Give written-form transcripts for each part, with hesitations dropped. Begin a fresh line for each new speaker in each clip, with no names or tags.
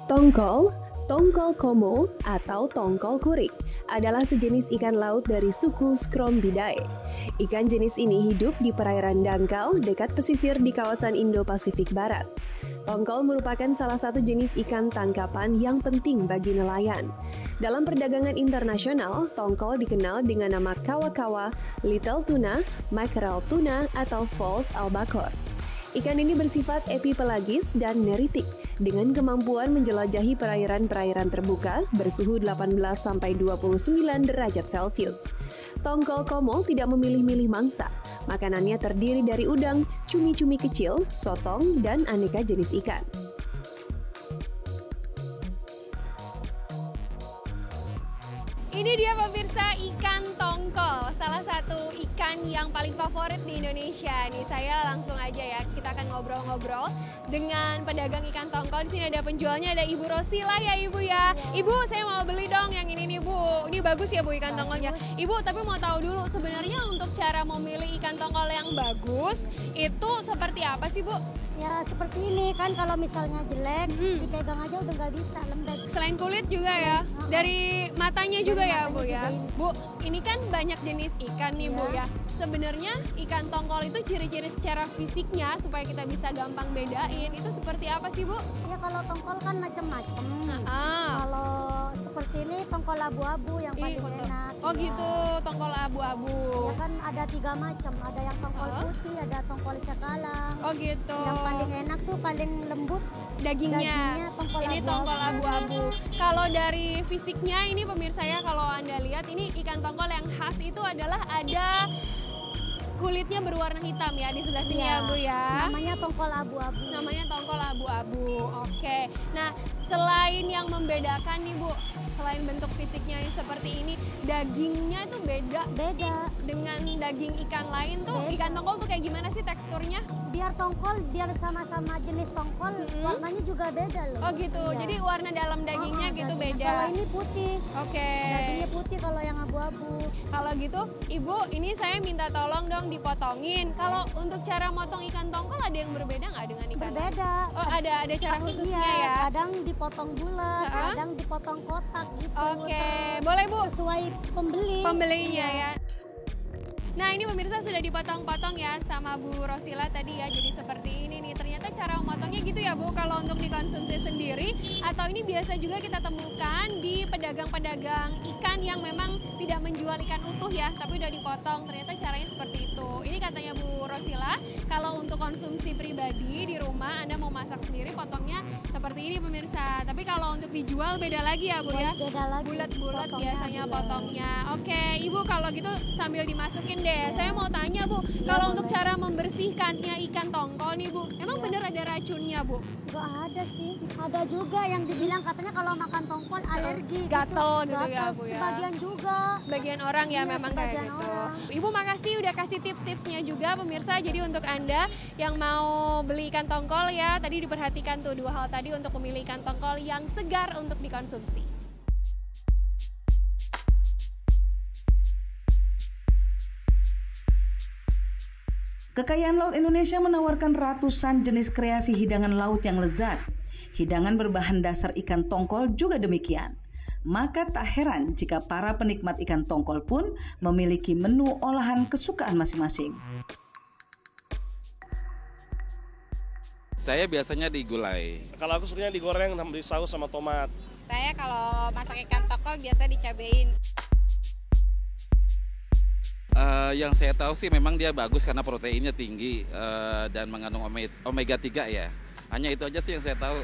Tongkol, tongkol komo atau tongkol kurik adalah sejenis ikan laut dari suku Scrombidae. Ikan jenis ini hidup di perairan dangkal dekat pesisir di kawasan Indo-Pasifik Barat. Tongkol merupakan salah satu jenis ikan tangkapan yang penting bagi nelayan. Dalam perdagangan internasional, tongkol dikenal dengan nama kawa-kawa, little tuna, mackerel tuna, atau false albacore. Ikan ini bersifat epipelagis dan neritik, dengan kemampuan menjelajahi perairan-perairan terbuka bersuhu 18-29 derajat Celcius. Tongkol komo tidak memilih-milih mangsa. Makanannya terdiri dari udang, cumi-cumi kecil, sotong, dan aneka jenis ikan.
Ini dia pemirsa ikan tongkol, salah satu ikan yang paling favorit di Indonesia. Nih saya langsung aja ya, kita akan ngobrol-ngobrol dengan pedagang ikan tongkol. Di sini ada penjualnya, ada Ibu Rosila ya Ibu ya. Ibu, saya mau beli dong yang ini nih Bu. Ini bagus ya Bu ikan tongkolnya. Ibu, tapi mau tahu dulu sebenarnya untuk cara memilih ikan tongkol yang bagus itu seperti apa sih Bu?
Ya seperti ini kan, kalau misalnya jelek dipegang aja udah nggak bisa, lembek.
Selain kulit juga ya, dari matanya juga ya Bu ya. Bu, ini kan banyak jenis ikan nih Bu ya. Sebenarnya ikan tongkol itu ciri-ciri secara fisiknya supaya kita bisa gampang bedain itu seperti apa sih Bu?
Ya kalau tongkol kan macam-macam. Kalau seperti ini tongkol abu-abu yang paling enak.
Oh ya. Gitu, tongkol abu-abu.
Ya kan ada 3 macam, ada yang tongkol putih, ada tongkol cakalang.
Oh gitu.
Yang paling enak tuh paling lembut
dagingnya
tongkol
ini
abu-abu.
tongkol abu-abu. Kalau dari fisiknya ini pemirsa ya, kalau Anda lihat ini ikan tongkol yang khas itu adalah ada kulitnya berwarna hitam ya di sebelah sini ya Bu ya.
Namanya tongkol abu-abu.
Namanya tongkol abu-abu. Oke. Nah, selain yang membedakan nih Bu, selain bentuk fisiknya yang seperti ini, dagingnya itu beda dengan daging ikan lain tuh. Ikan tongkol tuh kayak gimana sih teksturnya?
Biar tongkol, biar sama-sama jenis tongkol, warnanya juga beda loh.
Oh gitu,
Iya.
Jadi warna dalam dagingnya gitu beda.
Kalau ini putih,
Oke.
dagingnya putih, kalau yang abu-abu.
Kalau gitu, Ibu, ini saya minta tolong dong dipotongin. Kalau untuk cara motong ikan tongkol ada yang berbeda nggak dengan ikan lain?
Berbeda.
Oh ada cara khususnya ya?
Kadang dipotong bulat, kadang dipotong kotak gitu.
Oke, boleh Bu?
Sesuai
Pembelinya ya. Nah ini pemirsa sudah dipotong-potong ya sama Bu Rosila tadi ya, jadi seperti ini nih. Ternyata cara memotongnya gitu ya Bu, kalau untuk dikonsumsi sendiri atau ini biasa juga kita temukan di pedagang-pedagang ikan yang memang tidak menjual ikan utuh ya, tapi udah dipotong. Ternyata caranya seperti itu. Ini katanya Bu Rosila, kalau untuk konsumsi pribadi di rumah Anda mau masak sendiri potongnya seperti ini pemirsa. Tapi kalau untuk dijual beda lagi ya Bu ya?
Beda lagi.
Bulat-bulat biasanya potongnya. Oke, Ibu kalau gitu sambil dimasukin deh. Saya mau tanya Bu, kalau untuk cara membersihkannya ikan tongkol nih Bu, emang bener ada racunnya Bu?
Gak ada sih. Ada juga yang dibilang katanya kalau makan tongkol alergi.
Gatel gitu ya Bu ya?
Sebagian juga.
Sebagian orang ya
Iya,
memang kayak
sebagian
gitu.
orang.
Ibu makasih udah kasih tips-tipsnya juga pemirsa. Jadi untuk Anda yang mau beli ikan tongkol ya, tadi diperhatikan tuh 2 hal tadi untuk memilih ikan tongkol yang segar untuk dikonsumsi.
Kekayaan laut Indonesia menawarkan ratusan jenis kreasi hidangan laut yang lezat. Hidangan berbahan dasar ikan tongkol juga demikian. Maka tak heran jika para penikmat ikan tongkol pun memiliki menu olahan kesukaan masing-masing.
Saya biasanya digulai.
Kalau aku sukanya digoreng di saus sama tomat.
Saya kalau masak ikan tongkol biasa dicabein.
Yang saya tahu sih memang dia bagus karena proteinnya tinggi dan mengandung omega 3 ya. Hanya itu aja sih yang saya tahu.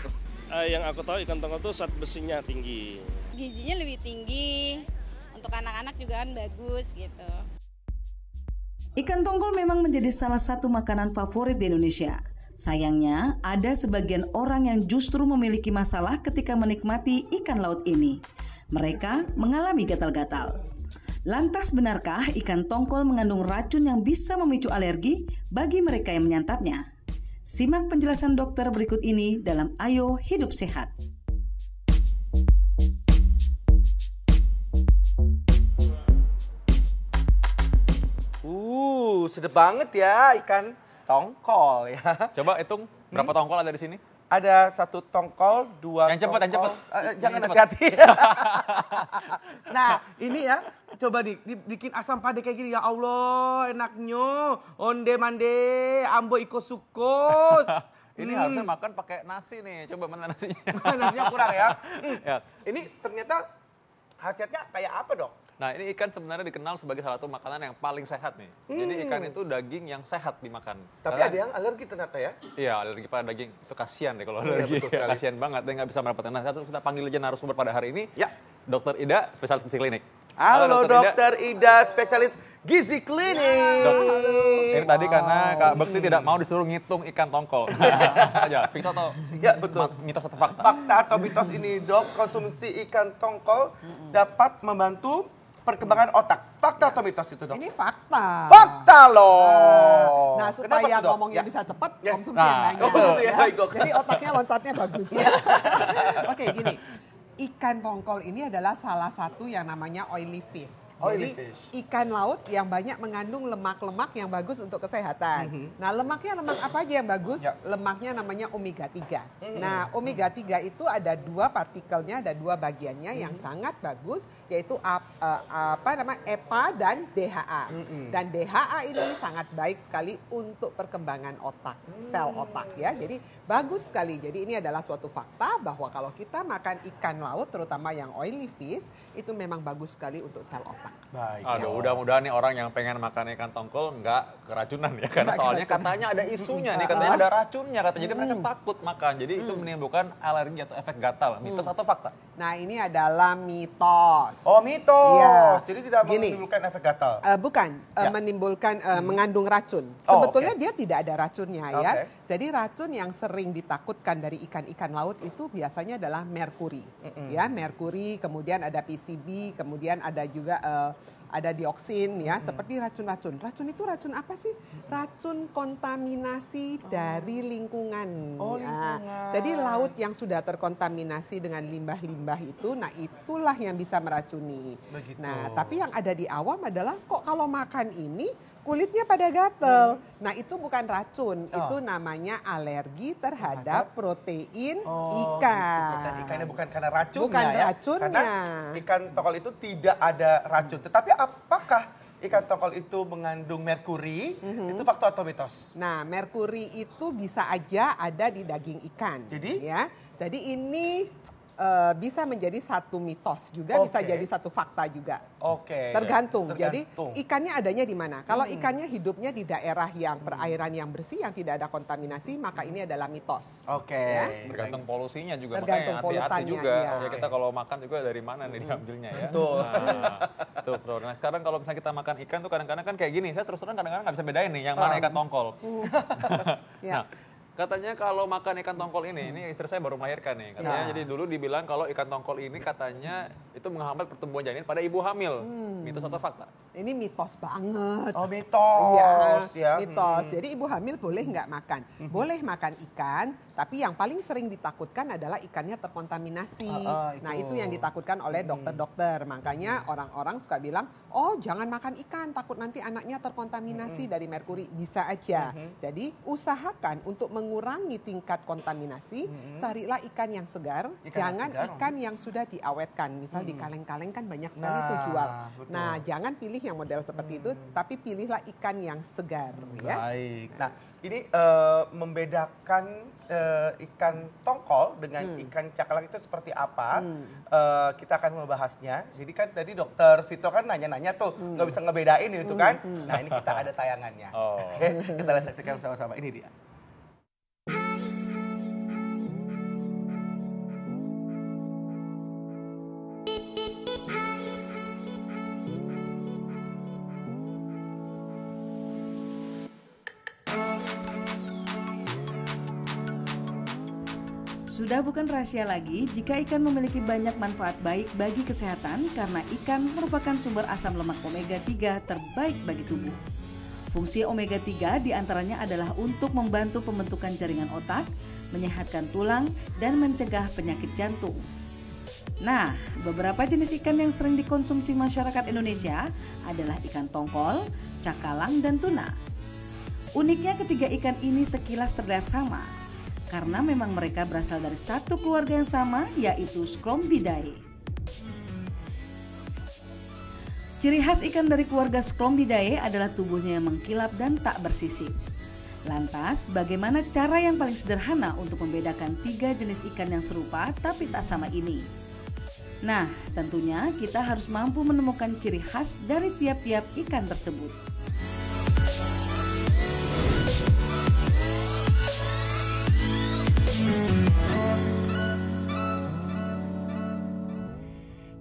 Yang aku tahu ikan tongkol tuh zat besinya tinggi.
Gizinya lebih tinggi, untuk anak-anak juga kan bagus gitu.
Ikan tongkol memang menjadi salah satu makanan favorit di Indonesia. Sayangnya, ada sebagian orang yang justru memiliki masalah ketika menikmati ikan laut ini. Mereka mengalami gatal-gatal. Lantas benarkah ikan tongkol mengandung racun yang bisa memicu alergi bagi mereka yang menyantapnya? Simak penjelasan dokter berikut ini dalam Ayo Hidup Sehat.
Sedap banget ya ikan tongkol ya.
Coba hitung berapa tongkol ada di sini?
ada 1 tongkol, 2
Yang cepat, yang cepat.
Jangan
Yang
hati-hati. Nah, ini ya, coba bikin asam pade kayak gini. Ya Allah, enaknya. Onde mande, ambo iko sukos.
Ini harusnya makan pakai nasi nih. Coba mana nasinya?
Nasinya kurang ya.
Ya.
Ini ternyata khasiatnya kayak apa, Dok?
Nah, ini ikan sebenarnya dikenal sebagai salah satu makanan yang paling sehat nih. Jadi ikan itu daging yang sehat dimakan.
Tapi ada yang alergi ternyata ya?
Iya, alergi pada daging. Itu kasihan deh kalau alergi.
Betul sekali.
Kasihan banget, dia nggak bisa mendapatkan. Nah, kita panggil aja narasumber pada hari ini.
Ya.
Dr. Ida, spesialis gizi klinik.
Halo, Dr. Ida, spesialis gizi klinik.
Ini tadi karena Kak Bekti tidak mau disuruh ngitung ikan tongkol. Aja, Victor atau
Ya, betul.
mitos atau fakta?
Fakta atau mitos ini, Dok, konsumsi ikan tongkol dapat membantu perkembangan otak. Fakta atau mitos itu, Dok?
Ini fakta.
Fakta loh.
Nah,
Kenapa
supaya
tuh, Dok?
ngomongnya
Ya.
bisa cepat,
Yes.
konsumsi yang banyak.
oh, betul ya. Baik, Dok.
Jadi otaknya loncatnya bagus. Oke, gini. Ikan tongkol ini adalah salah satu yang namanya oily fish.
Oily
Jadi
fish.
ikan laut yang banyak mengandung lemak-lemak yang bagus untuk kesehatan. Nah, lemaknya lemak apa aja yang bagus?
Ya.
Lemaknya namanya omega 3. Nah, omega 3 itu ada 2 partikelnya, ada 2 bagiannya yang sangat bagus, yaitu EPA dan DHA. Dan DHA ini sangat baik sekali untuk perkembangan otak, sel otak ya. Jadi bagus sekali. Jadi ini adalah suatu fakta bahwa kalau kita makan ikan laut, terutama yang oily fish, itu memang bagus sekali untuk sel otak.
Baik.
Aduh, mudah-mudahan nih orang yang pengen makan ikan tongkol nggak keracunan ya. Karena soalnya katanya ada isunya nih, katanya ada racunnya katanya. Jadi mereka takut makan. Jadi itu menimbulkan alergi atau efek gatal. Mitos atau fakta?
Nah, ini adalah mitos.
Oh, mitos.
Iya.
Jadi tidak
Gini.
menimbulkan efek gatal.
Bukan,
Ya.
menimbulkan mengandung racun.
Oh,
Sebetulnya
oke.
dia tidak ada racunnya ya.
Oke.
Jadi racun yang sering ditakutkan dari ikan-ikan laut itu biasanya adalah merkuri. Ya, merkuri, kemudian ada PCB, kemudian ada juga ada dioksin ya, seperti racun-racun. Racun itu racun apa sih? Racun kontaminasi dari lingkungan.
Oh,
Ya.
lingkungan.
Jadi laut yang sudah terkontaminasi dengan limbah-limbah itu, nah itulah yang bisa meracuni.
Begitu.
Nah, tapi yang ada di awam adalah kok kalau makan ini kulitnya pada gatel. Nah, itu bukan racun, itu namanya alergi terhadap protein ikan.
Protein ikannya bukan karena racunnya
Bukan
ya.
racunnya.
Karena ikan tongkol itu tidak ada racun. Tetapi apakah ikan tongkol itu mengandung merkuri? Itu fakta atau mitos?
Nah, merkuri itu bisa aja ada di daging ikan.
Jadi?
Ya, jadi ini bisa menjadi satu mitos juga, bisa
Oke.
jadi satu fakta juga.
Oke.
Tergantung. Jadi
Tergantung.
ikannya adanya di mana? Kalau ikannya hidupnya di daerah yang perairan yang bersih, yang tidak ada kontaminasi, maka ini adalah mitos.
Oke.
Ya.
Tergantung polusinya juga,
Tergantung
makanya hati-hati
polutannya,
juga.
iya.
Ya kita kalau makan juga dari mana nih diambilnya ya.
Betul.
Nah, tuh, bro. Nah sekarang kalau misalnya kita makan ikan tuh kadang-kadang kan kayak gini. Saya terus terang kadang-kadang nggak bisa bedain nih yang mana ikan tongkol.
Ya.
Nah, katanya kalau makan ikan tongkol ini istri saya baru melahirkan nih. Katanya jadi dulu dibilang kalau ikan tongkol ini katanya itu menghambat pertumbuhan janin pada ibu hamil. Mitos atau fakta?
Ini mitos banget.
Oh, mitos ya.
Mitos. Jadi ibu hamil boleh nggak makan? Boleh makan ikan, tapi yang paling sering ditakutkan adalah ikannya terkontaminasi.
itu.
Nah, itu yang ditakutkan oleh dokter-dokter. Makanya orang-orang suka bilang, oh jangan makan ikan, takut nanti anaknya terkontaminasi dari merkuri. Bisa aja. Jadi usahakan untuk mengurangi tingkat kontaminasi, carilah ikan yang segar,
Ikan yang
jangan
segar.
ikan yang sudah diawetkan. Misal di kaleng-kaleng kan banyak sekali tuh
Nah,
jual.
betul.
Nah, jangan pilih yang model seperti itu, tapi pilihlah ikan yang segar ya.
Baik. Nah, ini membedakan ikan tongkol dengan ikan cakalang itu seperti apa? Kita akan membahasnya. Jadi kan tadi Dokter Vito kan nanya-nanya tuh, nggak bisa ngebedain itu kan? Nah, ini kita ada tayangannya.
Oh.
Oke, kita lihat saksikan sama-sama. Ini dia.
Sudah bukan rahasia lagi jika ikan memiliki banyak manfaat baik bagi kesehatan karena ikan merupakan sumber asam lemak omega 3 terbaik bagi tubuh. Fungsi omega 3 diantaranya adalah untuk membantu pembentukan jaringan otak, menyehatkan tulang, dan mencegah penyakit jantung. Nah, beberapa jenis ikan yang sering dikonsumsi masyarakat Indonesia adalah ikan tongkol, cakalang, dan tuna. Uniknya ketiga ikan ini sekilas terlihat sama, karena memang mereka berasal dari satu keluarga yang sama, yaitu Scrombidae. Ciri khas ikan dari keluarga Scrombidae adalah tubuhnya yang mengkilap dan tak bersisik. Lantas, bagaimana cara yang paling sederhana untuk membedakan 3 jenis ikan yang serupa tapi tak sama ini? Nah, tentunya kita harus mampu menemukan ciri khas dari tiap-tiap ikan tersebut.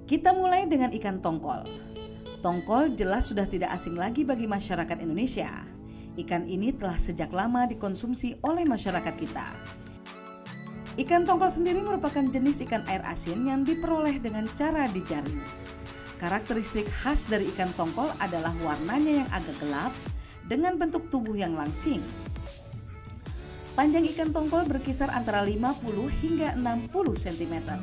Kita mulai dengan ikan tongkol. Tongkol jelas sudah tidak asing lagi bagi masyarakat Indonesia. Ikan ini telah sejak lama dikonsumsi oleh masyarakat kita. Ikan tongkol sendiri merupakan jenis ikan air asin yang diperoleh dengan cara dijaring. Karakteristik khas dari ikan tongkol adalah warnanya yang agak gelap dengan bentuk tubuh yang langsing. Panjang ikan tongkol berkisar antara 50 hingga 60 cm.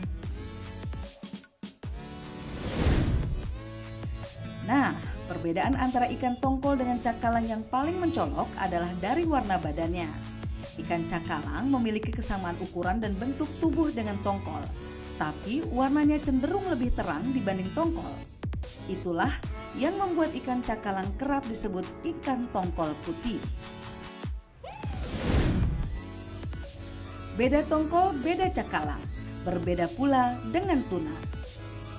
Nah, perbedaan antara ikan tongkol dengan cakalang yang paling mencolok adalah dari warna badannya. Ikan cakalang memiliki kesamaan ukuran dan bentuk tubuh dengan tongkol, tapi warnanya cenderung lebih terang dibanding tongkol. Itulah yang membuat ikan cakalang kerap disebut ikan tongkol putih. Beda tongkol, beda cakalang. Berbeda pula dengan tuna.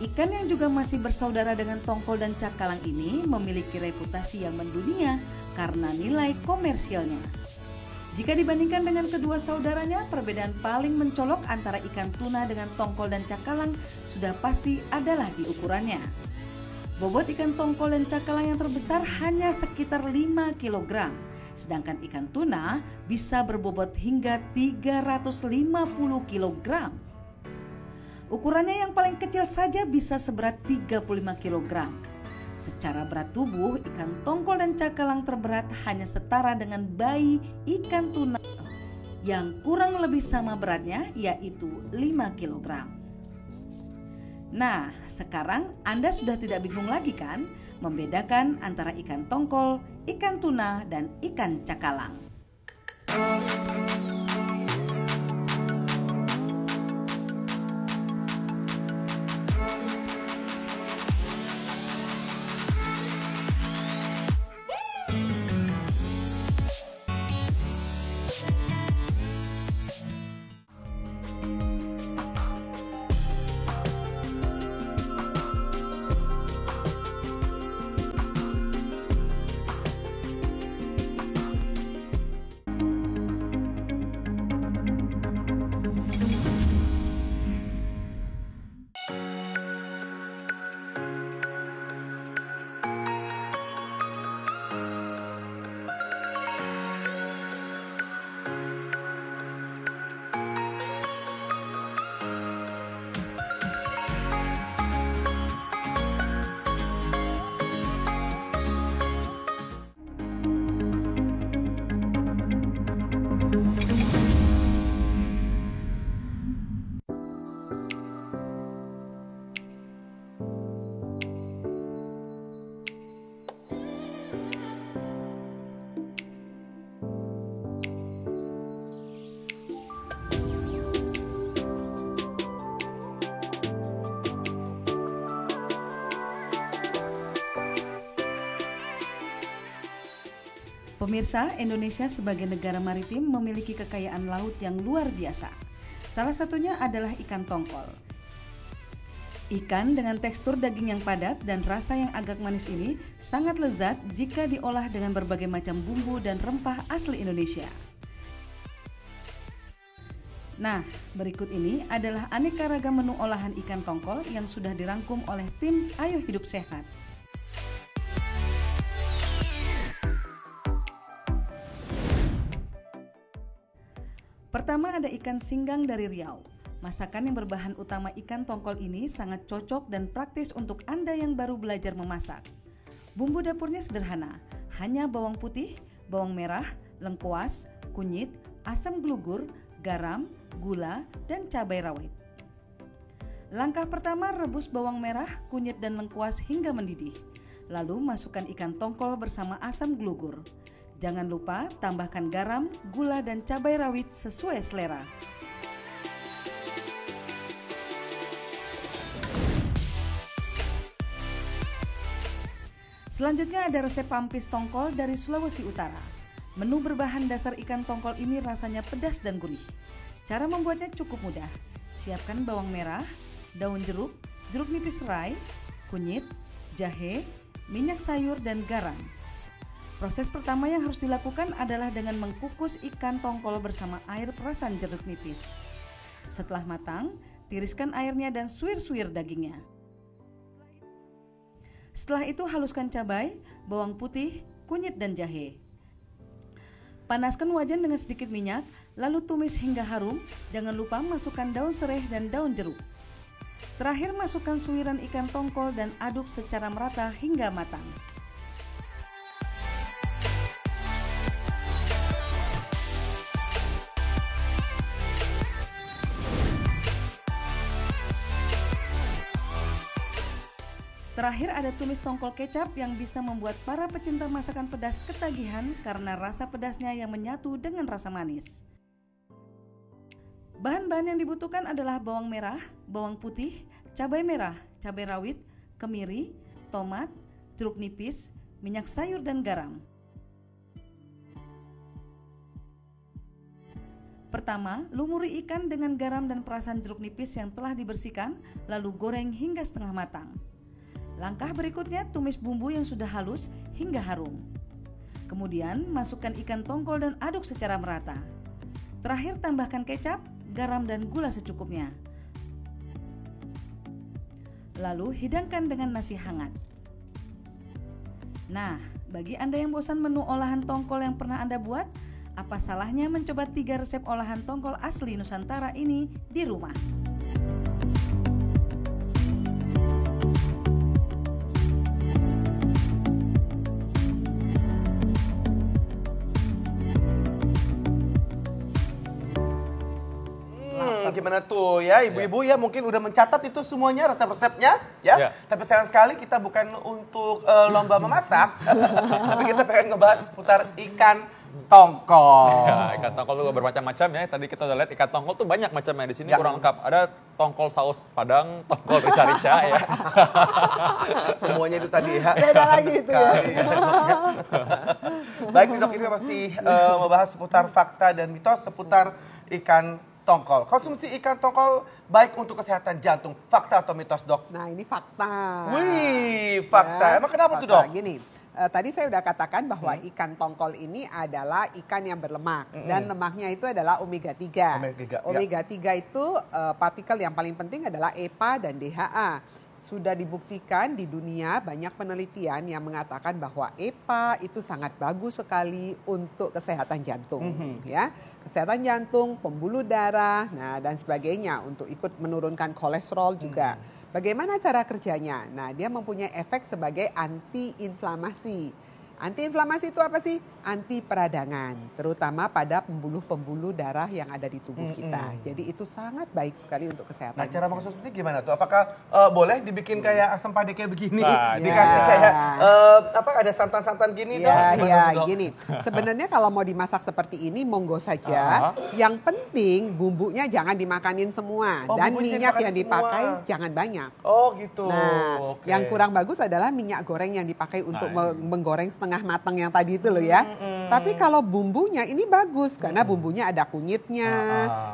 Ikan yang juga masih bersaudara dengan tongkol dan cakalang ini memiliki reputasi yang mendunia karena nilai komersialnya. Jika dibandingkan dengan kedua saudaranya, perbedaan paling mencolok antara ikan tuna dengan tongkol dan cakalang sudah pasti adalah di ukurannya. Bobot ikan tongkol dan cakalang yang terbesar hanya sekitar 5 kg, sedangkan ikan tuna bisa berbobot hingga 350 kg. Ukurannya yang paling kecil saja bisa seberat 35 kg. Secara berat tubuh, ikan tongkol dan cakalang terberat hanya setara dengan bayi ikan tuna yang kurang lebih sama beratnya, yaitu 5 kg. Nah, sekarang Anda sudah tidak bingung lagi kan membedakan antara ikan tongkol, ikan tuna, dan ikan cakalang. Pemirsa, Indonesia sebagai negara maritim memiliki kekayaan laut yang luar biasa. Salah satunya adalah ikan tongkol. Ikan dengan tekstur daging yang padat dan rasa yang agak manis ini sangat lezat jika diolah dengan berbagai macam bumbu dan rempah asli Indonesia. Nah, berikut ini adalah aneka ragam menu olahan ikan tongkol yang sudah dirangkum oleh tim Ayo Hidup Sehat. Pertama ada ikan singgang dari Riau. Masakan yang berbahan utama ikan tongkol ini sangat cocok dan praktis untuk Anda yang baru belajar memasak. Bumbu dapurnya sederhana, hanya bawang putih, bawang merah, lengkuas, kunyit, asam glugur, garam, gula, dan cabai rawit. Langkah pertama, rebus bawang merah, kunyit, dan lengkuas hingga mendidih. Lalu masukkan ikan tongkol bersama asam glugur. Jangan lupa tambahkan garam, gula, dan cabai rawit sesuai selera. Selanjutnya ada resep pampis tongkol dari Sulawesi Utara. Menu berbahan dasar ikan tongkol ini rasanya pedas dan gurih. Cara membuatnya cukup mudah. Siapkan bawang merah, daun jeruk, jeruk nipis serai, kunyit, jahe, minyak sayur, dan garam. Proses pertama yang harus dilakukan adalah dengan mengkukus ikan tongkol bersama air perasan jeruk nipis. Setelah matang, tiriskan airnya dan suir-suir dagingnya. Setelah itu haluskan cabai, bawang putih, kunyit, dan jahe. Panaskan wajan dengan sedikit minyak, lalu tumis hingga harum. Jangan lupa masukkan daun serai dan daun jeruk. Terakhir masukkan suiran ikan tongkol dan aduk secara merata hingga matang. Terakhir ada tumis tongkol kecap yang bisa membuat para pecinta masakan pedas ketagihan karena rasa pedasnya yang menyatu dengan rasa manis. Bahan-bahan yang dibutuhkan adalah bawang merah, bawang putih, cabai merah, cabai rawit, kemiri, tomat, jeruk nipis, minyak sayur, dan garam. Pertama, lumuri ikan dengan garam dan perasan jeruk nipis yang telah dibersihkan, lalu goreng hingga setengah matang. Langkah berikutnya, tumis bumbu yang sudah halus hingga harum. Kemudian, masukkan ikan tongkol dan aduk secara merata. Terakhir, tambahkan kecap, garam, dan gula secukupnya. Lalu, hidangkan dengan nasi hangat. Nah, bagi Anda yang bosan menu olahan tongkol yang pernah Anda buat, apa salahnya mencoba 3 resep olahan tongkol asli Nusantara ini di rumah?
Gimana tuh ya ibu-ibu ya mungkin udah mencatat itu semuanya resep-resepnya ya. Tapi sayang sekali kita bukan untuk lomba memasak, tapi kita pengen ngebahas seputar ikan tongkol.
Ya, ikan tongkol juga bermacam-macam ya. Tadi kita udah lihat ikan tongkol tuh banyak macamnya, di sini kurang lengkap. Ada tongkol saus Padang, tongkol rica-rica ya.
Semuanya itu tadi ya.
Beda lagi itu ya.
Baik nih Dok, ini masih membahas seputar fakta dan mitos seputar ikan tongkol. Konsumsi ikan tongkol baik untuk kesehatan jantung. Fakta atau mitos, Dok?
Nah, ini fakta.
Wih, fakta. Emang kenapa tuh, Dok?
Gini, tadi saya udah katakan bahwa ikan tongkol ini adalah ikan yang berlemak. Dan lemaknya itu adalah omega 3. Omega 3 itu partikel yang paling penting adalah EPA dan DHA. Sudah dibuktikan di dunia banyak penelitian yang mengatakan bahwa EPA itu sangat bagus sekali untuk kesehatan jantung, ya, kesehatan jantung, pembuluh darah, nah dan sebagainya, untuk ikut menurunkan kolesterol juga. Bagaimana cara kerjanya? Nah, dia mempunyai efek sebagai anti-inflamasi. Anti-inflamasi itu apa sih? Anti peradangan, terutama pada pembuluh-pembuluh darah yang ada di tubuh kita. Jadi itu sangat baik sekali untuk kesehatan.
Nah, cara mengkonsumsinya gimana tuh? Apakah boleh dibikin kayak asam pade kayak begini? Dikasih kayak ada santan-santan gini dong?
Gini. Sebenarnya kalau mau dimasak seperti ini monggo saja. Yang penting bumbunya jangan dimakanin semua. Dan minyak yang dipakai jangan banyak.
Oh gitu.
Nah, yang kurang bagus adalah minyak goreng yang dipakai untuk menggoreng setengah matang yang tadi itu loh ya. Tapi kalau bumbunya ini bagus karena bumbunya ada kunyitnya,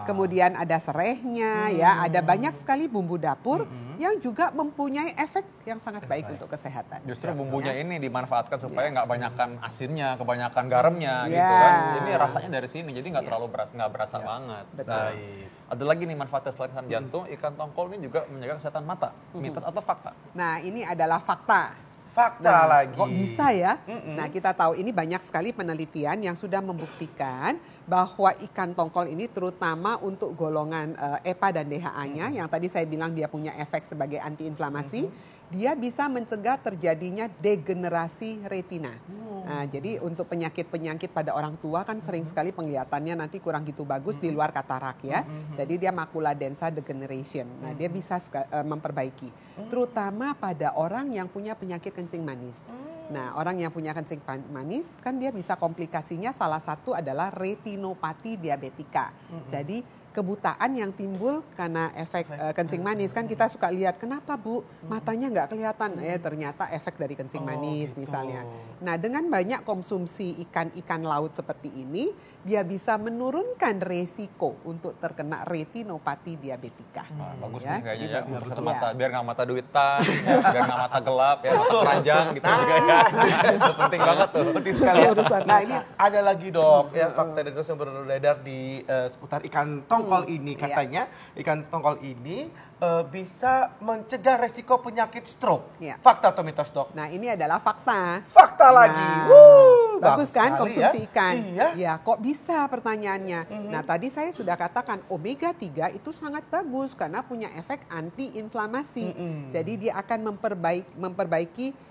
kemudian ada serehnya, ya, ada banyak sekali bumbu dapur yang juga mempunyai efek yang sangat baik untuk kesehatan.
Justru bumbunya ini dimanfaatkan supaya nggak banyakan asinnya, kebanyakan garamnya gitu kan. Ini rasanya dari sini, jadi nggak terlalu berasa banget. Ada lagi nih manfaatnya selain kesehatan jantung, ikan tongkol ini juga menjaga kesehatan mata. Mitos atau fakta?
Nah, ini adalah fakta.
Fakta lagi.
Kok bisa ya? Nah, kita tahu ini banyak sekali penelitian yang sudah membuktikan bahwa ikan tongkol ini terutama untuk golongan EPA dan DHA-nya yang tadi saya bilang dia punya efek sebagai antiinflamasi. dia bisa mencegah terjadinya degenerasi retina. Nah, jadi untuk penyakit-penyakit pada orang tua kan sering sekali penglihatannya nanti kurang gitu bagus di luar katarak ya. Jadi dia makula densa degeneration. Nah, dia bisa memperbaiki. Terutama pada orang yang punya penyakit kencing manis. Nah, orang yang punya kencing manis kan dia bisa komplikasinya salah satu adalah retinopati diabetika. Jadi kebutaan yang timbul karena efek kencing manis. Kan kita suka lihat, kenapa Bu matanya nggak kelihatan? Ternyata efek dari kencing manis misalnya. Nah, dengan banyak konsumsi ikan-ikan laut seperti ini, dia bisa menurunkan resiko untuk terkena retinopati diabetika.
Bagus nih kayaknya ya, mata, biar nggak mata duitan, biar nggak mata gelap, ya mata keranjang gitu juga ya. Itu penting banget tuh.
Penting sekali. Nah, ini ada lagi Dok, ya fakta dan yang beredar di seputar ikan tongkol ini. Katanya ikan tongkol ini bisa mencegah resiko penyakit stroke. Fakta atau mitos Dok?
Nah, ini adalah fakta.
Fakta lagi.
Bagus kan konsumsi ikan?
Iya.
Ya, kok bisa pertanyaannya? Nah, tadi saya sudah katakan omega 3 itu sangat bagus karena punya efek anti-inflamasi. Jadi dia akan memperbaiki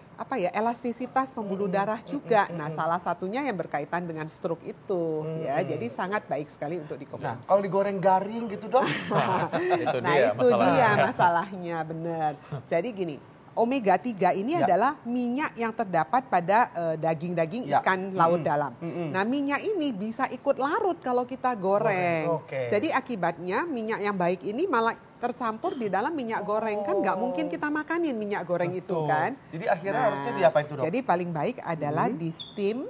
elastisitas pembuluh darah juga. Nah, salah satunya yang berkaitan dengan stroke itu ya. Jadi sangat baik sekali untuk dikonsumsi.
Nah, kalau digoreng garing gitu Dok?
itu dia masalahnya, benar. Jadi gini, omega 3 ini adalah minyak yang terdapat pada daging-daging ikan laut dalam. Nah, minyak ini bisa ikut larut kalau kita goreng. Jadi akibatnya minyak yang baik ini malah tercampur di dalam minyak goreng. Kan nggak mungkin kita makanin minyak goreng itu kan.
Jadi akhirnya harusnya diapain itu Dok?
Jadi paling baik adalah di steam,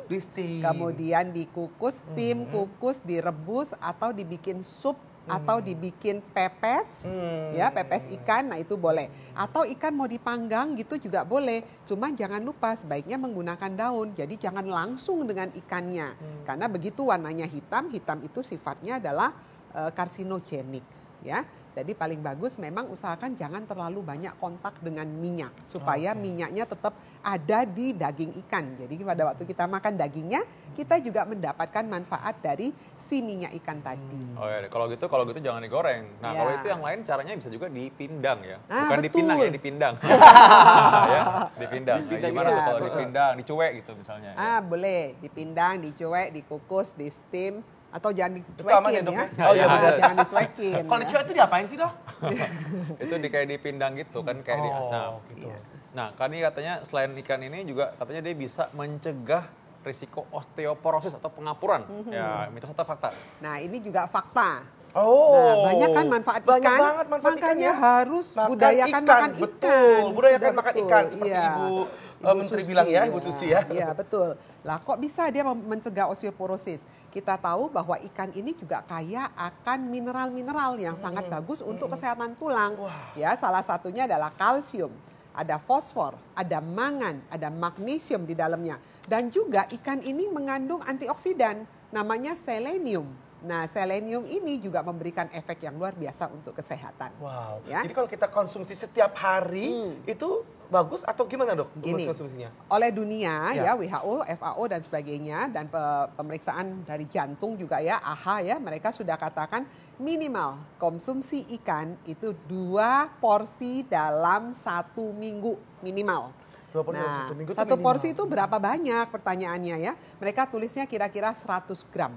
kemudian dikukus, steam, kukus, direbus atau dibikin sup atau dibikin pepes, ya pepes ikan, nah itu boleh. Atau ikan mau dipanggang gitu juga boleh. Cuma jangan lupa sebaiknya menggunakan daun. Jadi jangan langsung dengan ikannya, karena begitu warnanya hitam, hitam itu sifatnya adalah karsinogenik, ya. Jadi paling bagus memang usahakan jangan terlalu banyak kontak dengan minyak supaya minyaknya tetap ada di daging ikan. Jadi pada waktu kita makan dagingnya, kita juga mendapatkan manfaat dari si minyak ikan tadi.
Oh ya, kalau gitu jangan digoreng. Nah, kalau itu yang lain caranya bisa juga dipindang ya. Bukan
betul.
dipinang ya, dipindang. Ya, dipindang. Nah, gimana tuh kalau dipindang, dicuek gitu misalnya.
Boleh dipindang, dicuek, dikukus, di steam. Atau jangan dicuekin ya.
Oh iya benar,
jangan dicuekin.
Kalau dicuek itu diapain sih Dok?
Itu kayak dipindang gitu kan, kayak diasam.
Gitu.
Nah, kan ini katanya selain ikan ini juga katanya dia bisa mencegah risiko osteoporosis atau pengapuran. Ya, mitos atau fakta?
Nah, ini juga fakta.
Nah,
banyak kan manfaat ikan.
Banyak banget manfaat
makanya
ikannya.
harus budayakan makan ikan.
Betul, budayakan makan ikan seperti Ibu Menteri
Susi,
bilang ya, Ibu Susi ya.
Iya, betul. Lah kok bisa dia mencegah osteoporosis? Kita tahu bahwa ikan ini juga kaya akan mineral-mineral yang sangat bagus untuk kesehatan tulang. Ya, salah satunya adalah kalsium, ada fosfor, ada mangan, ada magnesium di dalamnya. Dan juga ikan ini mengandung antioksidan, namanya selenium. Nah, selenium ini juga memberikan efek yang luar biasa untuk kesehatan.
Wow.
Ya?
Jadi kalau kita konsumsi setiap hari itu bagus atau gimana Dok?
Gini,
konsumsinya?
oleh dunia ya WHO, FAO dan sebagainya dan pemeriksaan dari jantung juga ya, AHA ya, mereka sudah katakan minimal konsumsi ikan itu 2 porsi dalam 1 minggu minimal. Nah, 1 porsi itu berapa banyak pertanyaannya ya? Mereka tulisnya kira-kira 100 gram.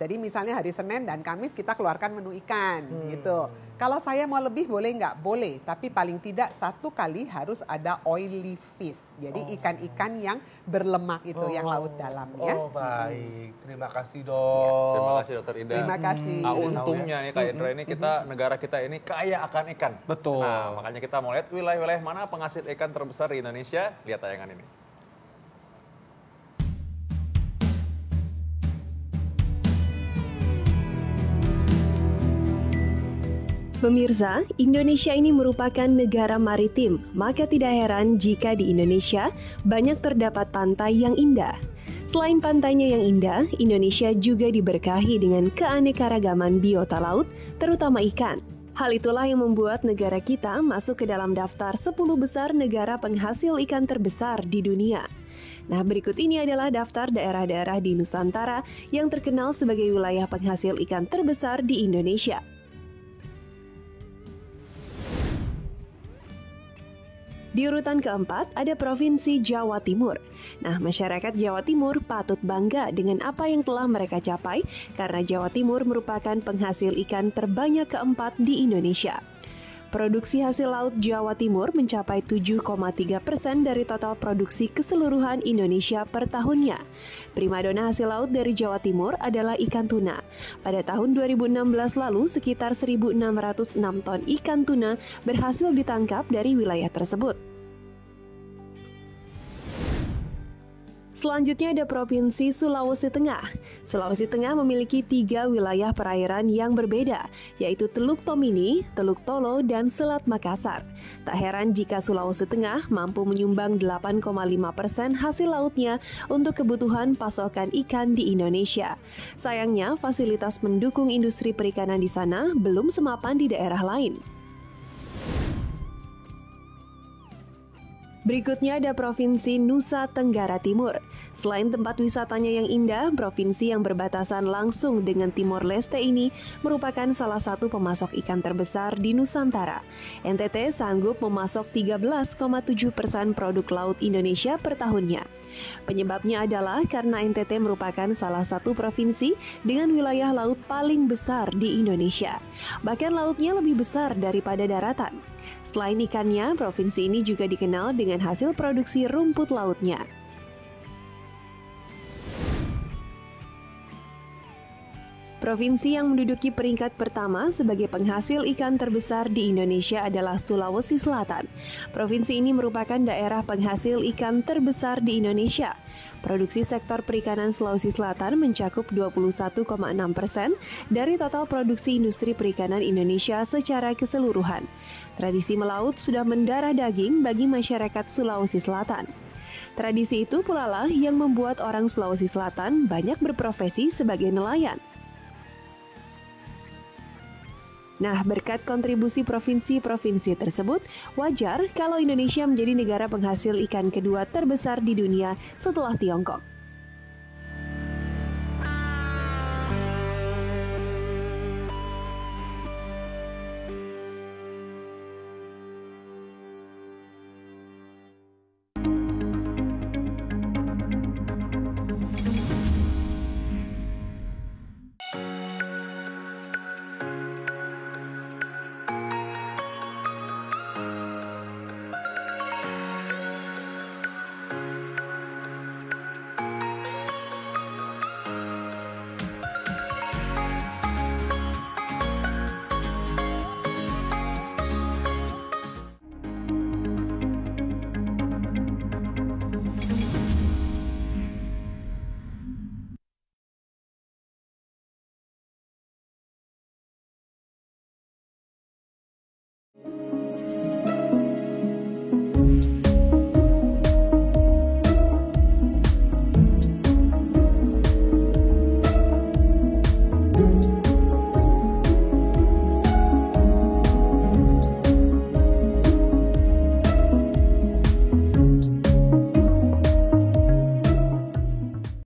Jadi misalnya hari Senin dan Kamis kita keluarkan menu ikan gitu. Kalau saya mau lebih boleh nggak? Boleh, tapi paling tidak 1 kali harus ada oily fish. Jadi ikan-ikan yang berlemak itu yang laut dalam ya.
Oh baik, terima kasih Dok.
Terima kasih Dokter Ida.
Terima kasih.
Nah, untungnya nih Kak Indra ini negara kita ini kaya akan ikan.
Betul.
Nah, makanya kita mau lihat wilayah-wilayah mana penghasil ikan terbesar di Indonesia. Lihat tayangan ini.
Pemirsa, Indonesia ini merupakan negara maritim, maka tidak heran jika di Indonesia banyak terdapat pantai yang indah. Selain pantainya yang indah, Indonesia juga diberkahi dengan keanekaragaman biota laut, terutama ikan. Hal itulah yang membuat negara kita masuk ke dalam daftar 10 besar negara penghasil ikan terbesar di dunia. Nah, berikut ini adalah daftar daerah-daerah di Nusantara yang terkenal sebagai wilayah penghasil ikan terbesar di Indonesia. Di urutan keempat ada Provinsi Jawa Timur. Nah, masyarakat Jawa Timur patut bangga dengan apa yang telah mereka capai karena Jawa Timur merupakan penghasil ikan terbanyak keempat di Indonesia. Produksi hasil laut Jawa Timur mencapai 7,3% dari total produksi keseluruhan Indonesia per tahunnya. Primadona hasil laut dari Jawa Timur adalah ikan tuna. Pada tahun 2016 lalu, sekitar 1.606 ton ikan tuna berhasil ditangkap dari wilayah tersebut. Selanjutnya ada Provinsi Sulawesi Tengah. Sulawesi Tengah memiliki 3 wilayah perairan yang berbeda, yaitu Teluk Tomini, Teluk Tolo, dan Selat Makassar. Tak heran jika Sulawesi Tengah mampu menyumbang 8,5% hasil lautnya untuk kebutuhan pasokan ikan di Indonesia. Sayangnya, fasilitas mendukung industri perikanan di sana belum semapan di daerah lain. Berikutnya ada Provinsi Nusa Tenggara Timur. Selain tempat wisatanya yang indah, provinsi yang berbatasan langsung dengan Timor Leste ini merupakan salah satu pemasok ikan terbesar di Nusantara. NTT sanggup memasok 13,7% produk laut Indonesia per tahunnya. Penyebabnya adalah karena NTT merupakan salah satu provinsi dengan wilayah laut paling besar di Indonesia. Bahkan lautnya lebih besar daripada daratan. Selain ikannya, provinsi ini juga dikenal dengan hasil produksi rumput lautnya. Provinsi yang menduduki peringkat pertama sebagai penghasil ikan terbesar di Indonesia adalah Sulawesi Selatan. Provinsi ini merupakan daerah penghasil ikan terbesar di Indonesia. Produksi sektor perikanan Sulawesi Selatan mencakup 21,6% dari total produksi industri perikanan Indonesia secara keseluruhan. Tradisi melaut sudah mendarah daging bagi masyarakat Sulawesi Selatan. Tradisi itu pula lah yang membuat orang Sulawesi Selatan banyak berprofesi sebagai nelayan. Nah, berkat kontribusi provinsi-provinsi tersebut, wajar kalau Indonesia menjadi negara penghasil ikan kedua terbesar di dunia setelah Tiongkok.